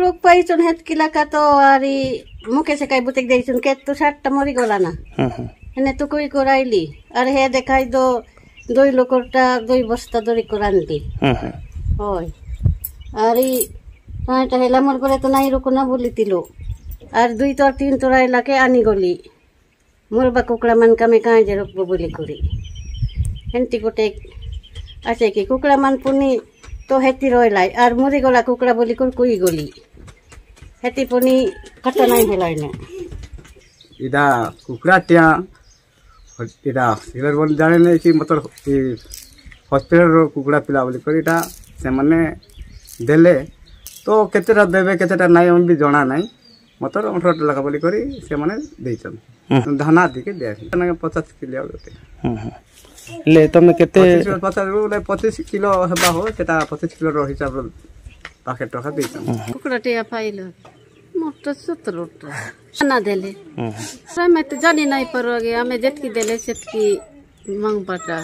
लोग पाइछन हेतकिला का तो आरी मुके से काई बुतेक देइछन के तो 60टा मरि गला ना एने तो कोई कराइली আর হে দেখাই দো দুই লোকটা দুই বস্তা দড়ি করান্তি হয় আর এই পাঁচটা হেলা মোর করে তো নাই রকম না বলিতিলো আর দুই তো তিন তোরা এলাকে আনি গলি মোর বা কুকড়া মান কামে কাজে রকবো বলি করি হেন্তি গোটে আছে কি কুকড়া মান পুনি তো হেতি রইলাই আর মরি গলা কুকড়া বলি কর কই গলি হেতি পুনি কটা নাই হেলাই না इदा कुकड़ा टिया इदा सिलर बोल जाने नहीं कि मतलब हॉस्पिटल रो कुकड़ा पिला बोली कर इटा से माने देले तो केतेटा देबे केतेटा नाही हम भी जणा नाही मतलब 18 लाख बोली करी से माने देइछन धाना दिके दे ना 50 किलो होते ले तमे केते 25 किलो हेबा हो सेटा 25 किलो रो हिसाब रो पाकेट टका देइछन कुकड़ा टिया पाइलो मोटा सुतरोटा ना देले मैं तो जानी नहीं पर हमें जेतकी देले सेतकी मांग पटा